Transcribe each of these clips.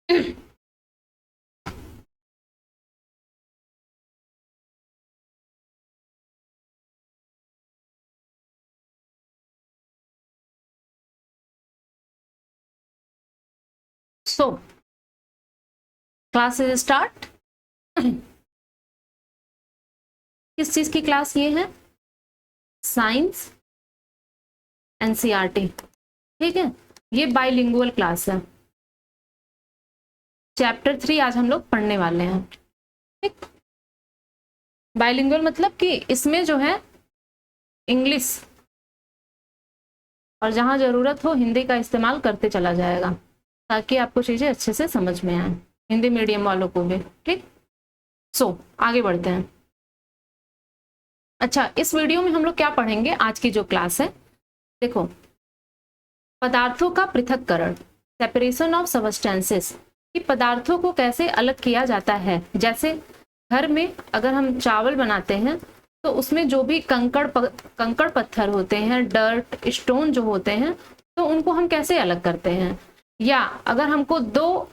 So class is start. किस चीज की क्लास ये है? Science NCERT. ठीक है, ये बाइलिंगुअल क्लास है। चैप्टर 3 आज हम लोग पढ़ने वाले हैं। ठीक, बाइलिंगुअल मतलब कि इसमें जो है इंग्लिश और जहां जरूरत हो हिंदी का इस्तेमाल करते चला जाएगा, ताकि आपको चीजें अच्छे से समझ में आए, हिंदी मीडियम वालों को भी। ठीक, सो आगे बढ़ते हैं। अच्छा, इस वीडियो में हम लोग क्या पढ़ेंगे? आज की जो क्लास है, देखो, पदार्थों का पृथक्करण, सेपरेशन ऑफ सबस्टेंसेस, कि पदार्थों को कैसे अलग किया जाता है। जैसे घर में अगर हम चावल बनाते हैं तो उसमें जो भी कंकड़ पत्थर होते हैं, डर्ट स्टोन जो होते हैं, तो उनको हम कैसे अलग करते हैं। या अगर हमको दो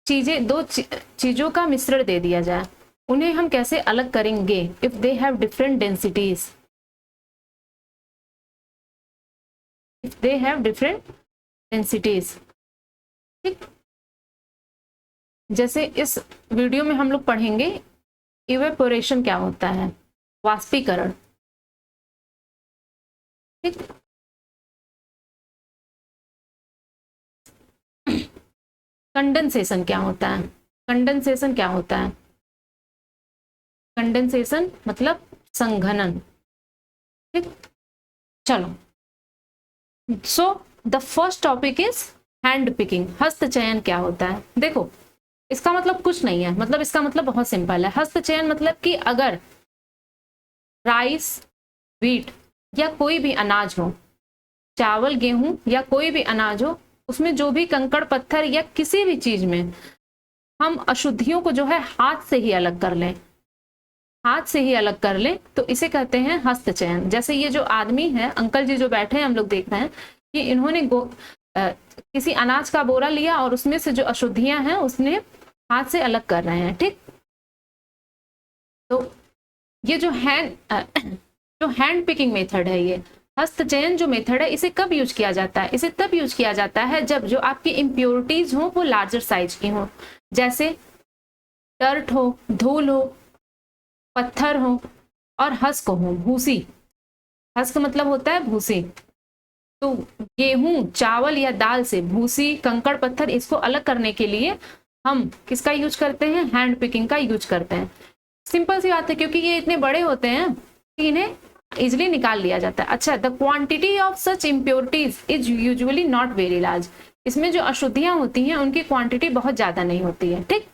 चीजों का मिश्रण दे दिया जाए, उन्हें हम कैसे अलग करेंगे if they have different densities, if they have different densities. ठीक, जैसे इस वीडियो में हम लोग पढ़ेंगे इवेपोरेशन क्या होता है, वाष्पीकरण। ठीक, कंडेंसेशन क्या होता है? कंडेंसेशन क्या होता है? कंडेंसेशन मतलब संघनन। ठीक, चलो, so the first topic is hand picking. हस्त चयन क्या होता है? देखो, इसका मतलब कुछ नहीं है, मतलब इसका मतलब बहुत सिंपल है। हस्त चयन मतलब कि अगर राइस, व्हीट या कोई भी अनाज हो, चावल, गेहूं या कोई भी अनाज हो, उसमें जो भी कंकड़ पत्थर या किसी भी चीज में हम अशुद्धियों को जो है हाथ से ही अलग कर लें, हाथ से ही अलग कर लें, तो इसे कहते हैं हस्त चयन। जैसे ये जो आदमी है, अंकल जी जो बैठे हैं, हम लोग देख रहे हैं कि इन्होंने किसी अनाज का बोरा लिया और उसमें से जो अशुद्धियां हैं उसने हाथ से अलग कर रहे हैं। ठीक, तो ये जो हैंड पिकिंग मेथड है, ये हस्त चयन जो मेथड है, इसे कब यूज किया जाता है? इसे तब यूज किया जाता है जब जो आपकी इम्प्योरिटीज हो वो लार्जर साइज की हो। जैसे डर्ट हो, धूल हो, पत्थर हो और हस्क हो, भूसी। हस्क मतलब होता है भूसी। तो गेहूं, चावल या दाल से भूसी, कंकड़ पत्थर, इसको अलग करने के लिए हम किसका यूज करते हैं? हैंड पिकिंग का यूज करते हैं। सिंपल सी बात है, क्योंकि ये इतने बड़े होते हैं कि इन्हें इजिली निकाल लिया जाता है। अच्छा, the quantity of such impurities is usually not very large. इसमें जो अशुद्धियां होती हैं उनकी क्वांटिटी बहुत ज्यादा नहीं होती है। ठीक,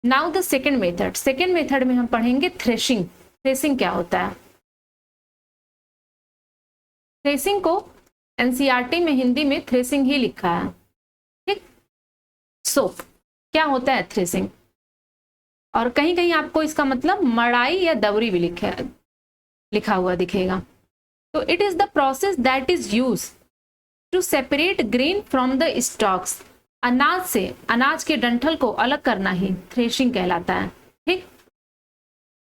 now the second method. Second method में हम पढ़ेंगे थ्रेशिंग। थ्रेसिंग क्या होता है? थ्रेसिंग को एनसीईआरटी में हिंदी में थ्रेसिंग ही लिखा है। ठीक, सो क्या होता है थ्रेसिंग? और कहीं कहीं आपको इसका मतलब मड़ाई या दवरी भी लिखा हुआ दिखेगा। तो it is the process that is use to separate grain from the stalks. अनाज से अनाज के डंठल को अलग करना ही थ्रेशिंग कहलाता है। ठीक,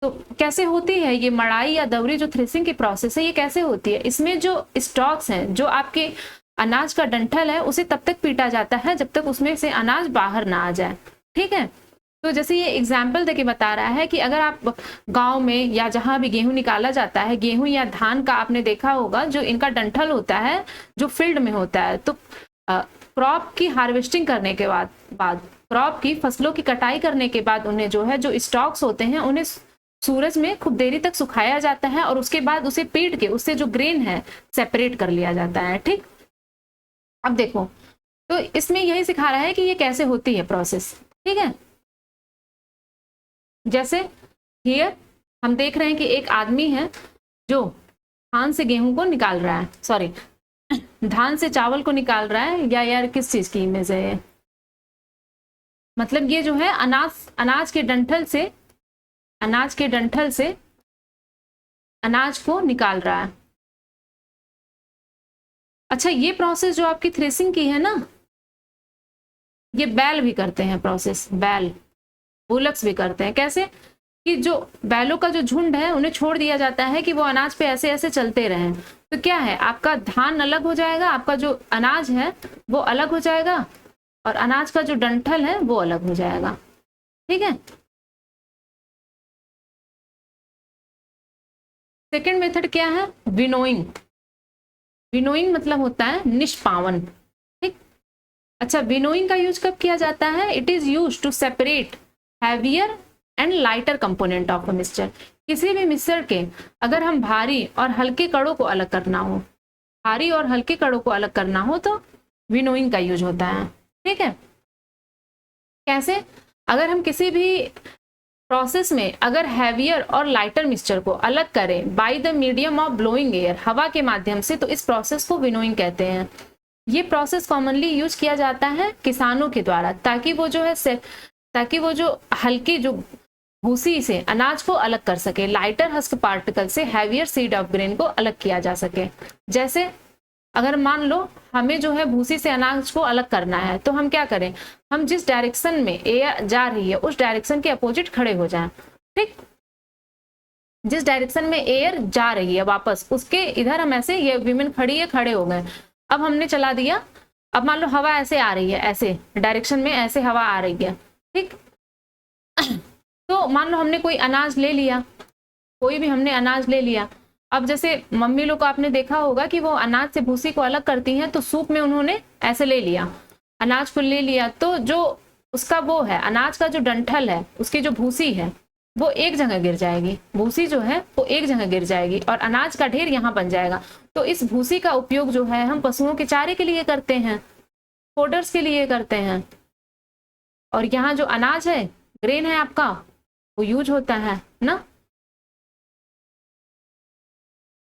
तो कैसे होती है ये मड़ाई या दवरी, जो थ्रेसिंग की प्रोसेस है, ये कैसे होती है? इसमें जो स्टॉक्स हैं, जो आपके अनाज का डंठल है, उसे तब तक पीटा जाता है जब तक उसमें से अनाज बाहर ना आ जाए। ठीक है, तो जैसे ये एग्जाम्पल देके बता रहा है कि अगर आप गांव में या जहां भी गेहूं निकाला जाता है, गेहूं या धान का आपने देखा होगा, जो इनका डंठल होता है जो फील्ड में होता है, तो क्रॉप की हार्वेस्टिंग करने के बाद क्रॉप की फसलों की कटाई करने के बाद उन्हें जो है, जो स्टॉक्स होते हैं, उन्हें सूरज में खूब देरी तक सुखाया जाता है और उसके बाद उसे पीट के उससे जो ग्रेन है सेपरेट कर लिया जाता है। ठीक, अब देखो, तो इसमें यही सिखा रहा है कि ये कैसे होती है प्रोसेस। ठीक है, जैसे हियर हम देख रहे हैं कि एक आदमी है जो धान से गेहूं को निकाल रहा है, सॉरी, धान से चावल को निकाल रहा है। या यार किस चीज की इमेज है ये? मतलब ये जो है अनाज के डंठल से अनाज को निकाल रहा है। अच्छा, ये प्रोसेस जो आपकी थ्रेसिंग की है ना, ये बैल भी करते हैं प्रोसेस, बैल बुलक्स भी करते हैं। कैसे कि जो बैलों का जो झुंड है उन्हें छोड़ दिया जाता है कि वो अनाज पे ऐसे ऐसे चलते रहें, तो क्या है आपका धान अलग हो जाएगा, आपका जो अनाज है वो अलग हो जाएगा और अनाज का जो डंठल है वो अलग हो जाएगा। ठीक है। सेकेंड मेथड क्या है, विनोइंग। विनोइंग मतलब होता है निष्पावन। ठीक। अच्छा, विनोइंग का यूज कब किया जाता है, it is use to separate heavier and lighter component of a mixture. किसी भी मिक्सचर के अगर हम भारी और हल्के कणों को अलग करना हो, भारी और हल्के कणों को अलग करना हो तो विनोइंग का यूज होता है। ठीक है। कैसे, अगर हम किसी भी प्रोसेस में अगर हैवियर और लाइटर मिक्सचर को अलग करें by the medium of blowing air, हवा के माध्यम से, तो इस प्रोसेस को विनोइंग कहते हैं। ये प्रोसेस कॉमनली यूज किया जाता है किसानों के द्वारा ताकि वो जो है ताकि वो जो हल्की जो भूसी से अनाज को अलग कर सके, लाइटर हस्क पार्टिकल से हैवियर सीड ऑफ ग्रेन को अलग किया जा सके। जैसे अगर मान लो हमें जो है भूसी से अनाज को अलग करना है तो हम क्या करें, हम जिस डायरेक्शन में एयर जा रही है उस डायरेक्शन के अपोजिट खड़े हो जाएं। ठीक। जिस डायरेक्शन में एयर जा रही है वापस उसके इधर हम ऐसे, ये विमेन खड़ी है, खड़े हो गए। अब हमने चला दिया, अब मान लो हवा ऐसे आ रही है, ऐसे डायरेक्शन में ऐसे हवा आ रही है। ठीक। तो मान लो हमने कोई अनाज ले लिया, कोई भी हमने अनाज ले लिया। अब जैसे मम्मी लोग को आपने देखा होगा कि वो अनाज से भूसी को अलग करती हैं, तो सूप में उन्होंने ऐसे ले लिया, अनाज को ले लिया, तो जो उसका वो है अनाज का जो डंठल है, उसकी जो भूसी है वो एक जगह गिर जाएगी, भूसी जो है वो एक जगह गिर जाएगी और अनाज का ढेर यहाँ बन जाएगा। तो इस भूसी का उपयोग जो है हम पशुओं के चारे के लिए करते हैं, फोडर्स के लिए करते हैं, और यहाँ जो अनाज है, ग्रेन है आपका, वो यूज होता है ना।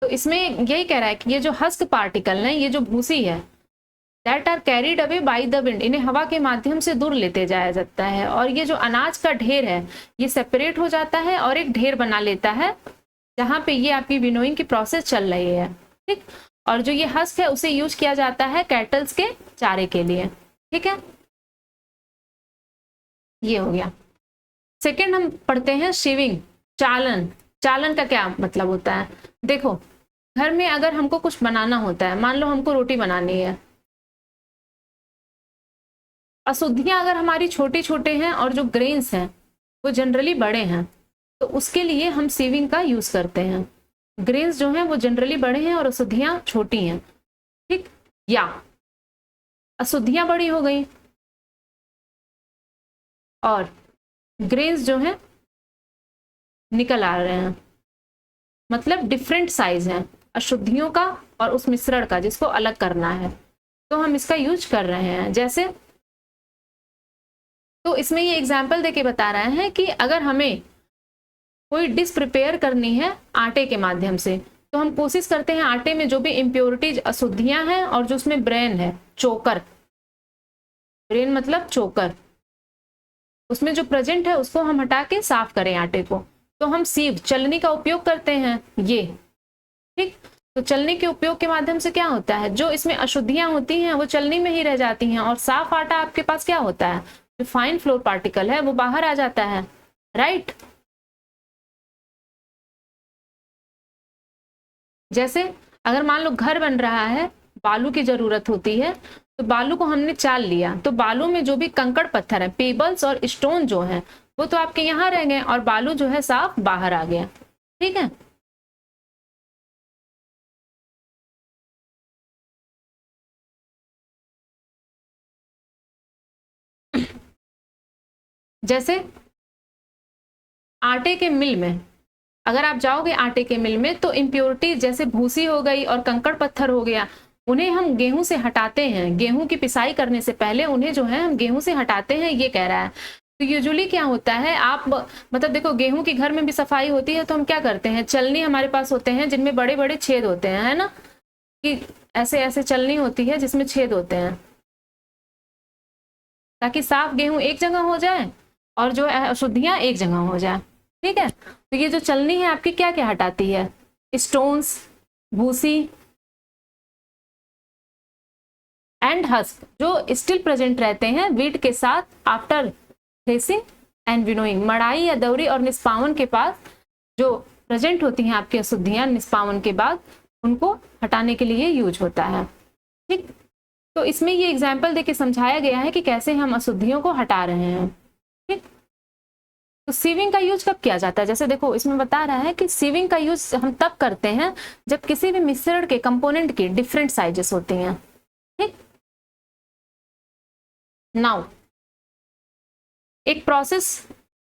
तो इसमें यही कह रहा है कि ये जो हस्क पार्टिकल है, ये जो भूसी है, that are carried away by the wind, इन्हें हवा के माध्यम से दूर लेते जाया जाता है, और ये जो अनाज का ढेर है ये सेपरेट हो जाता है और एक ढेर बना लेता है जहां पे ये आपकी विनोइंग की प्रोसेस चल रही है। ठीक। और जो ये हस्क है उसे यूज किया जाता है कैटल्स के चारे के लिए। ठीक है, ये हो गया। सेकेंड हम पढ़ते हैं शीविंग, चालन। चालन का क्या मतलब होता है, देखो घर में अगर हमको कुछ बनाना होता है, मान लो हमको रोटी बनानी है, अशुद्धियां अगर हमारी छोटे छोटे हैं और जो ग्रेन्स हैं वो जनरली बड़े हैं, तो उसके लिए हम सीविंग का यूज करते हैं। ग्रेन्स जो हैं वो जनरली बड़े हैं और अशुद्धियां छोटी हैं। ठीक। या अशुद्धियां बड़ी हो गई और ग्रेन्स जो हैं निकल आ रहे हैं, मतलब डिफरेंट साइज हैं अशुद्धियों का और उस मिश्रण का जिसको अलग करना है, तो हम इसका यूज कर रहे हैं। जैसे, तो इसमें ये एग्जाम्पल देके बता रहे हैं कि अगर हमें कोई डिश प्रिपेयर करनी है आटे के माध्यम से, तो हम कोशिश करते हैं आटे में जो भी इम्प्योरिटीज, अशुद्धियां हैं और जो उसमें ब्रेन है, चोकर, ब्रेन मतलब चोकर, उसमें जो प्रेजेंट है उसको हम हटा के साफ करें आटे को, तो हम सीव, चलनी का उपयोग करते हैं ये। ठीक। तो चलनी के उपयोग के माध्यम से क्या होता है, जो इसमें अशुद्धियां होती हैं वो चलनी में ही रह जाती हैं और साफ आटा आपके पास क्या होता है, जो फाइन फ्लोर पार्टिकल है वो बाहर आ जाता है। राइट। जैसे अगर मान लो घर बन रहा है, बालू की जरूरत होती है, तो बालू को हमने चाल लिया, तो बालू में जो भी कंकड़ पत्थर है, पेबल्स और स्टोन जो है वो तो आपके यहाँ रह गए और बालू जो है साफ बाहर आ गया। ठीक है। जैसे आटे के मिल में अगर आप जाओगे आटे के मिल में, तो इम्प्योरिटी जैसे भूसी हो गई और कंकड़ पत्थर हो गया, उन्हें हम गेहूं से हटाते हैं, गेहूं की पिसाई करने से पहले उन्हें जो है हम गेहूं से हटाते हैं, ये कह रहा है। तो यूजुअली क्या होता है, आप मतलब देखो गेहूं की घर में भी सफाई होती है, तो हम क्या करते हैं, चलनी हमारे पास होते हैं जिनमें बड़े बड़े छेद होते हैं, है ना, कि ऐसे ऐसे चलनी होती है जिसमें छेद होते हैं, ताकि साफ गेहूं एक जगह हो जाए और जो अशुद्धियां एक जगह हो जाए। ठीक है। तो ये जो चलनी है आपकी क्या क्या हटाती है, स्टोन्स, भूसी एंड हस्क जो स्टिल प्रेजेंट रहते हैं वीट के साथ आफ्टर थ्रेसिंग एंड विनोइंग, मड़ाई या दौरी और निष्पावन के पास जो प्रेजेंट होती हैं आपकी अशुद्धियां निष्पावन के बाद, उनको हटाने के लिए यूज होता है। ठीक, तो इसमें ये एग्जाम्पल देके समझाया गया है कि कैसे हम अशुद्धियों को हटा रहे हैं। ठीक, तो सीविंग का यूज कब किया जाता है? जैसे देखो इसमें बता रहा है कि सीविंग का यूज हम तब करते हैं जब किसी भी मिश्रण के कंपोनेंट के डिफरेंट साइजेस होती हैं। ठीक, नाउ एक प्रोसेस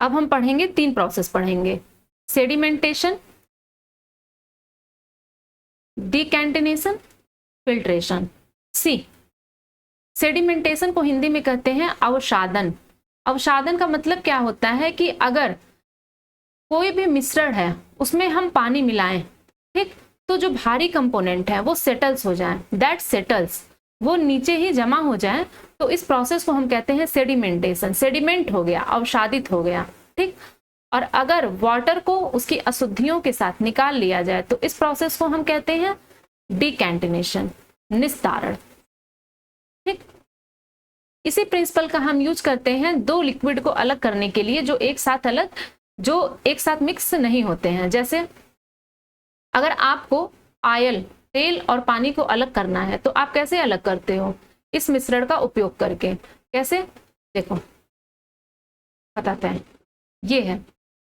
अब हम पढ़ेंगे, 3 प्रोसेस पढ़ेंगे, सेडिमेंटेशन, डिकैंटिनेशन, फिल्ट्रेशन। सी, सेडिमेंटेशन को हिंदी में कहते हैं अवसादन। अवसादन का मतलब क्या होता है कि अगर कोई भी मिश्रण है उसमें हम पानी मिलाएं, ठीक, तो जो भारी कंपोनेंट है वो सेटल्स हो जाए, दैट सेटल्स, वो नीचे ही जमा हो जाए, तो इस प्रोसेस को हम कहते हैं सेडिमेंटेशन। सेडिमेंट हो गया, अवसादित हो गया। ठीक, और अगर वाटर को उसकी अशुद्धियों के साथ निकाल लिया जाए तो इस प्रोसेस को हम कहते हैं डिकैंटिनेशन, निस्तारण। ठीक, इसी प्रिंसिपल का हम यूज करते हैं 2 लिक्विड को अलग करने के लिए जो एक साथ मिक्स नहीं होते हैं। जैसे अगर आपको ऑयल, तेल और पानी को अलग करना है तो आप कैसे अलग करते हो? इस मिश्रण का उपयोग करके। कैसे? देखो बताते हैं, ये है।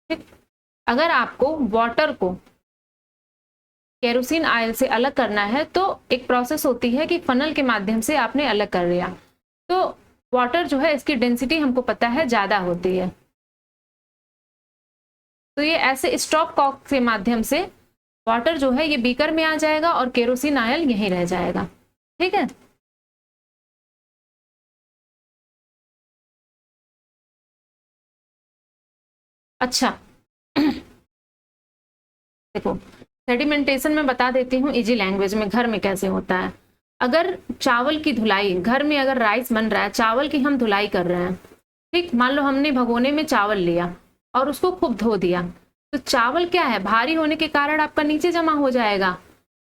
ठीक, अगर आपको वाटर को केरोसिन ऑयल से अलग करना है तो एक प्रोसेस होती है कि फनल के माध्यम से आपने अलग कर लिया, तो वाटर जो है इसकी डेंसिटी हमको पता है ज्यादा होती है, तो ये ऐसे स्टॉप कॉक के माध्यम से वाटर जो है ये बीकर में आ जाएगा और केरोसिन ऑयल यहीं रह जाएगा। ठीक है, अच्छा देखो सेडिमेंटेशन में बता देती हूँ इजी लैंग्वेज में घर में कैसे होता है। अगर चावल की धुलाई, घर में अगर राइस बन रहा है, चावल की हम धुलाई कर रहे हैं, ठीक, मान लो हमने भगोने में चावल लिया और उसको खूब धो दिया, तो चावल क्या है, भारी होने के कारण आपका नीचे जमा हो जाएगा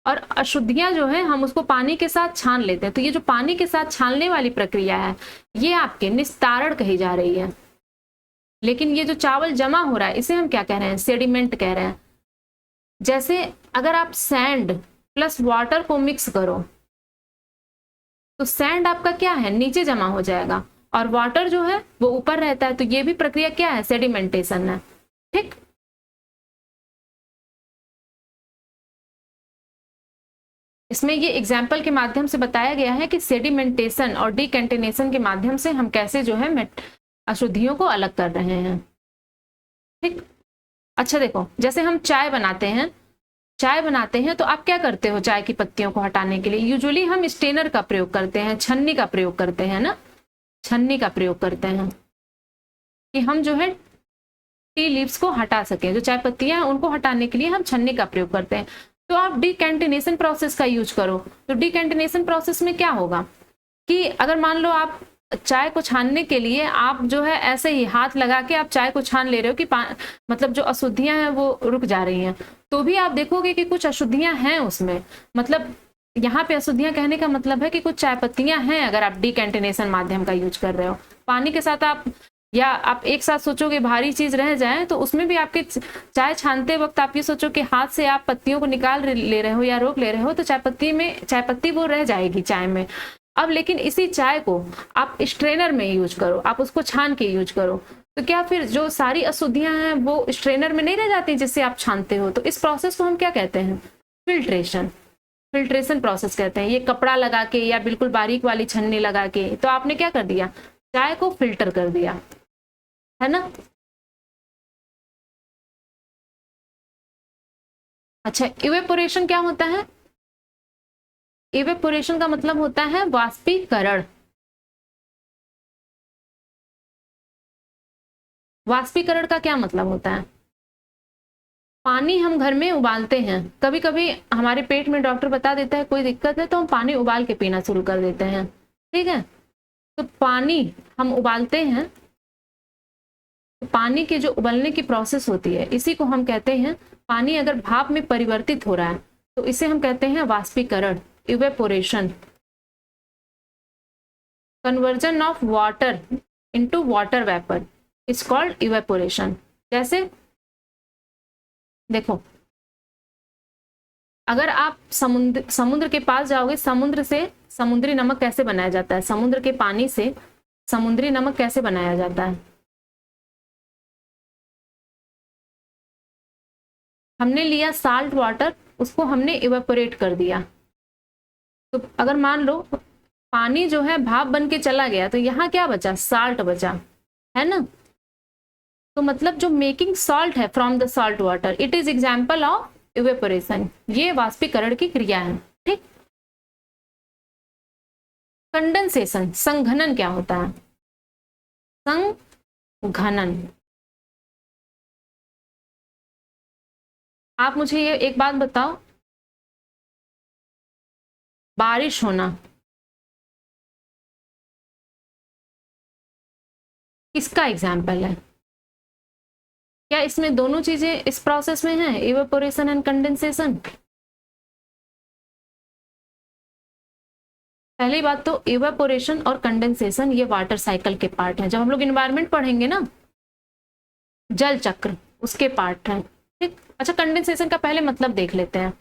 और अशुद्धियां जो है हम उसको पानी के साथ छान लेते हैं। तो ये जो पानी के साथ छानने वाली प्रक्रिया है ये आपके निस्तारण कही जा रही है। लेकिन ये जो चावल जमा हो रहा है इसे हम क्या कह रहे हैं? सेडिमेंट कह रहे हैं। जैसे अगर आप सैंड प्लस वाटर को मिक्स करो तो सैंड आपका क्या है, नीचे जमा हो जाएगा और वाटर जो है वो ऊपर रहता है, तो ये भी प्रक्रिया क्या है, सेडिमेंटेशन है। ठीक, इसमें ये एग्जाम्पल के माध्यम से बताया गया है कि सेडिमेंटेशन और डिकैंटिनेशन के माध्यम से हम कैसे जो है अशुद्धियों को अलग कर रहे हैं। ठीक, अच्छा देखो जैसे हम चाय बनाते हैं तो आप क्या करते हो? चाय की पत्तियों को हटाने के लिए यूजुअली हम स्टेनर का प्रयोग करते हैं, छन्नी का प्रयोग करते हैं ना, छन्नी का प्रयोग करते हैं कि हम जो है टी लीव्स को हटा सकें, जो चाय पत्तियां हैं उनको हटाने के लिए हम छन्नी का प्रयोग करते हैं। तो आप डिकैंटिनेशन प्रोसेस का यूज करो, तो डिकैंटिनेशन प्रोसेस में क्या होगा कि अगर मान लो आप चाय को छानने के लिए आप जो है ऐसे ही हाथ लगा के आप चाय को छान ले रहे हो कि मतलब जो अशुद्धियां हैं वो रुक जा रही हैं, तो भी आप देखोगे कि कुछ अशुद्धियां हैं उसमें। मतलब यहाँ पे अशुद्धियां कहने का मतलब है कि कुछ चाय पत्तियां हैं अगर आप डिकैंटिनेशन माध्यम का यूज कर रहे हो। पानी के साथ आप या आप एक साथ सोचोगे भारी चीज रह जाए तो उसमें भी आपके चाय छानते वक्त आप ये सोचो कि हाथ से आप पत्तियों को निकाल ले रहे हो या रोक ले रहे हो तो चाय पत्ती वो रह जाएगी चाय में। अब लेकिन इसी चाय को आप स्ट्रेनर में यूज करो, आप उसको छान के यूज करो, तो क्या फिर जो सारी अशुद्धियां हैं वो स्ट्रेनर में नहीं रह जाती जिससे आप छानते हो? तो इस प्रोसेस को हम क्या कहते हैं? फिल्ट्रेशन। फिल्ट्रेशन प्रोसेस कहते हैं। ये कपड़ा लगा के या बिल्कुल बारीक वाली छन्नी लगा के तो आपने क्या कर दिया, चाय को फिल्टर कर दिया, है ना। अच्छा, इवेपोरेशन क्या होता है? इवेपोरेशन का मतलब होता है वाष्पीकरण। वाष्पीकरण का क्या मतलब होता है? पानी हम घर में उबालते हैं, कभी कभी हमारे पेट में डॉक्टर बता देता है कोई दिक्कत है तो हम पानी उबाल के पीना शुरू कर देते हैं, ठीक है। तो पानी हम उबालते हैं, तो पानी की जो उबलने की प्रोसेस होती है इसी को हम कहते हैं, पानी अगर भाप में परिवर्तित हो रहा है तो इसे हम कहते हैं वाष्पीकरण, evaporation. Conversion of water into water vapour is called evaporation. जैसे देखो, अगर आप समुद्र के पास जाओगे, समुद्र से समुद्री नमक कैसे बनाया जाता है, समुद्र के पानी से समुद्री नमक कैसे बनाया जाता है? हमने लिया साल्ट वाटर, उसको हमने इवेपोरेट कर दिया। तो अगर मान लो पानी जो है भाप बन के चला गया, तो यहाँ क्या बचा? साल्ट बचा, है ना। तो मतलब जो मेकिंग सॉल्ट है from the salt water, it is example of evaporation. ये वाष्पीकरण की क्रिया है, ठीक। कंडेंसेशन, संघनन क्या होता है? संघनन, आप मुझे ये एक बात बताओ, बारिश होना किसका एग्जाम्पल है? क्या इसमें दोनों चीजें इस प्रोसेस में हैं, इवेपोरेशन एंड कंडेंसेशन? पहली बात तो इवेपोरेशन और कंडेंसेशन ये वाटर साइकिल के पार्ट हैं। जब हम लोग इन्वायरमेंट पढ़ेंगे ना, जल चक्र, उसके पार्ट हैं, ठीक। अच्छा, कंडेंसेशन का पहले मतलब देख लेते हैं।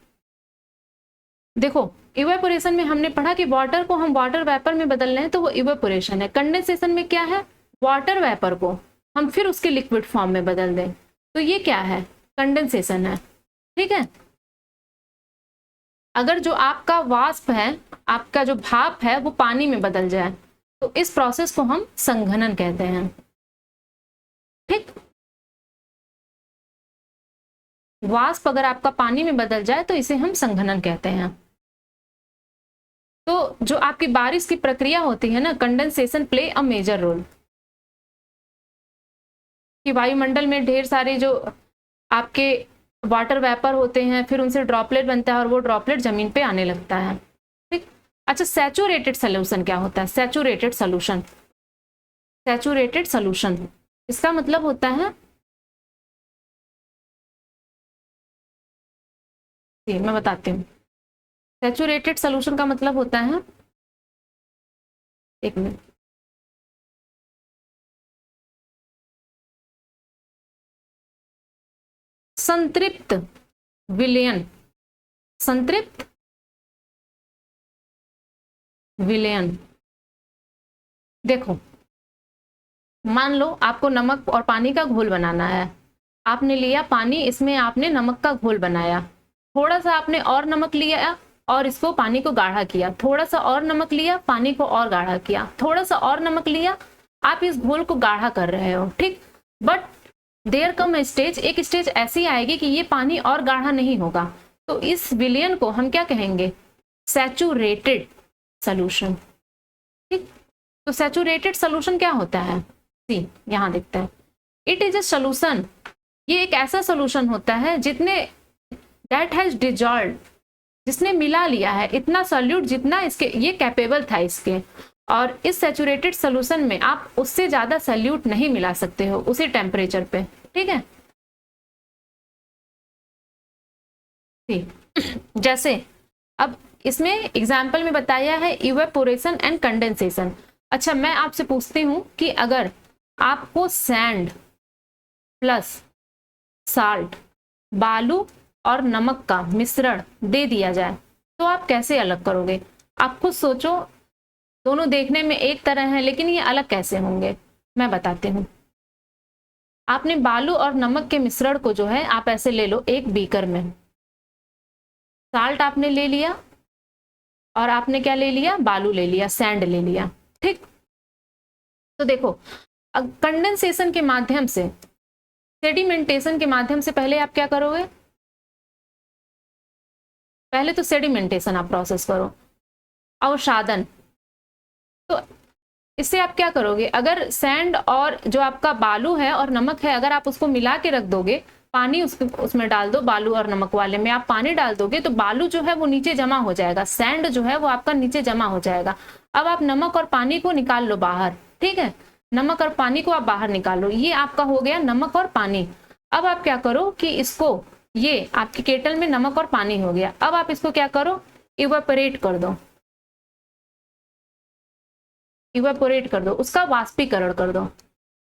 देखो, इवेपोरेशन में हमने पढ़ा कि वाटर को हम वाटर वेपर में बदल रहे हैं, तो वो इवेपोरेशन है। कंडेंसेशन में क्या है? वाटर वेपर को हम फिर उसके लिक्विड फॉर्म में बदल दें, तो ये क्या है? कंडेंसेशन है, ठीक है। अगर जो आपका वाष्प है, आपका जो भाप है, वो पानी में बदल जाए, तो इस प्रोसेस को हम संघनन कहते हैं, ठीक। वाष्प अगर आपका पानी में बदल जाए तो इसे हम संघनन कहते हैं। तो जो आपकी बारिश की प्रक्रिया होती है ना, condensation play a major role. कि वायुमंडल में ढेर सारे जो आपके वाटर वेपर होते हैं, फिर उनसे ड्रॉपलेट बनता है और वो ड्रॉपलेट जमीन पे आने लगता है, ठीक। अच्छा, सैचुरेटेड सोल्यूशन क्या होता है? सैचुरेटेड सोल्यूशन, सैचुरेटेड सोल्यूशन इसका मतलब होता है, मैं बताती हूँ। सैचुरेटेड सोल्यूशन का मतलब होता है, एक मिनट, संतृप्त विलयन, संतृप्त विलयन। देखो, मान लो आपको नमक और पानी का घोल बनाना है। आपने लिया पानी, इसमें आपने नमक का घोल बनाया, थोड़ा सा आपने और नमक लिया और इसको पानी को गाढ़ा किया, थोड़ा सा और नमक लिया, पानी को और गाढ़ा किया, थोड़ा सा और नमक लिया, आप इस घोल को गाढ़ा कर रहे हो, ठीक। बट देयर कम स्टेज, एक स्टेज ऐसी आएगी कि ये पानी और गाढ़ा नहीं होगा, तो इस विलयन को हम क्या कहेंगे? सैचुरेटेड सॉल्यूशन, ठीक। तो सैचुरेटेड सॉल्यूशन क्या होता है? सी, यहां देखते हैं। इट इज अ सॉल्यूशन, ये एक ऐसा सॉल्यूशन होता है जितने दैट हैज डिजॉल्व, जिसने मिला लिया है इतना सॉल्यूट जितना इसके ये कैपेबल था इसके, और इस सैचुरेटेड सॉल्यूशन में आप उससे ज्यादा सॉल्यूट नहीं मिला सकते हो उसी टेम्परेचर पे, ठीक है। ठीक, जैसे अब इसमें एग्जाम्पल में बताया है इवेपोरेशन एंड कंडेंसेशन। अच्छा, मैं आपसे पूछती हूं कि अगर आपको सैंड प्लस साल्ट, बालू और नमक का मिश्रण दे दिया जाए, तो आप कैसे अलग करोगे? आप खुद सोचो, दोनों देखने में एक तरह है लेकिन ये अलग कैसे होंगे? मैं बताती हूँ। आपने बालू और नमक के मिश्रण को जो है आप ऐसे ले लो, एक बीकर में साल्ट आपने ले लिया और आपने क्या ले लिया? बालू ले लिया, सैंड ले लिया, ठीक। तो देखो, कंडेंसेशन के माध्यम से, सेडिमेंटेशन के माध्यम से पहले आप क्या करोगे? पहले तो सेडिमेंटेशन आप प्रोसेस करो, अवसादन। तो इससे आप क्या करोगे? अगर सैंड और जो आपका बालू है और नमक है, अगर आप उसको मिला के रख दोगे, पानी उसमें डाल दो, बालू और नमक वाले में आप पानी डाल दोगे, तो बालू जो है वो नीचे जमा हो जाएगा, सैंड जो है वो आपका नीचे जमा हो जाएगा। अब आप नमक और पानी को निकाल लो बाहर, ठीक है। नमक और पानी को आप बाहर निकालो, ये आपका हो गया नमक और पानी। अब आप क्या करो कि इसको, ये आपकी केटल में नमक और पानी हो गया, अब आप इसको क्या करो? इवेपोरेट कर दो। इवेपोरेट कर दो, उसका वाष्पीकरण कर दो।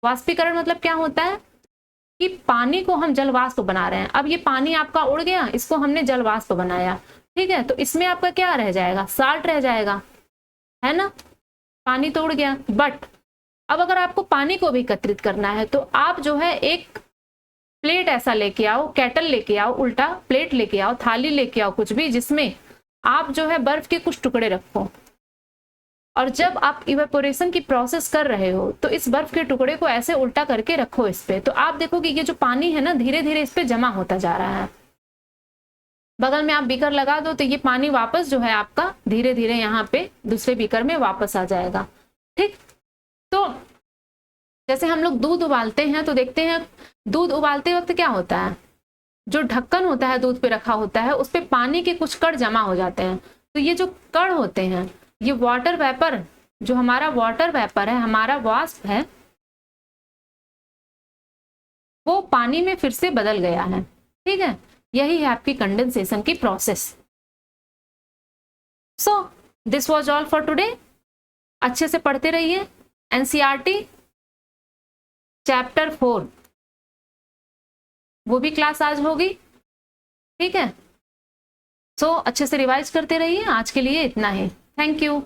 वाष्पीकरण मतलब क्या होता है कि पानी को हम जल वाष्प बना रहे हैं। अब ये पानी आपका उड़ गया, इसको हमने जल वाष्प बनाया, ठीक है, तो इसमें आपका क्या रह जाएगा, साल्ट रह जाएगा, है ना, पानी तो उड़ गया। बट अब अगर आपको पानी को भी एकत्रित करना है तो आप जो है एक प्लेट ऐसा लेके आओ, केटल लेके आओ, उल्टा प्लेट लेके आओ, थाली लेके आओ, कुछ भी, जिसमें आप जो है बर्फ के कुछ टुकड़े रखो। और जब आप इवेपोरेशन की प्रोसेस कर रहे हो तो इस बर्फ के टुकड़े को ऐसे उल्टा करके रखो इस पे, तो आप देखोगे ये जो पानी है ना धीरे धीरे इस पे जमा होता जा रहा है। बगल में आप बीकर लगा दो तो ये पानी वापस जो है आपका धीरे धीरे यहाँ पे दूसरे बीकर में वापस आ जाएगा। ठीक, तो जैसे हम लोग दूध उबालते हैं तो देखते हैं दूध उबालते वक्त क्या होता है, जो ढक्कन होता है दूध पे रखा होता है उस पे पानी के कुछ कण जमा हो जाते हैं। तो ये जो कण होते हैं, ये वाटर वेपर, जो हमारा वाटर वेपर है, हमारा वाष्प है, वो पानी में फिर से बदल गया है। ठीक है, यही है आपकी कंडेंसेशन की process. So this was all for today. अच्छे से पढ़ते रहिए। एनसीईआरटी चैप्टर 4 वो भी क्लास आज होगी, ठीक है। सो अच्छे से रिवाइज करते रहिए। आज के लिए इतना ही। Thank you.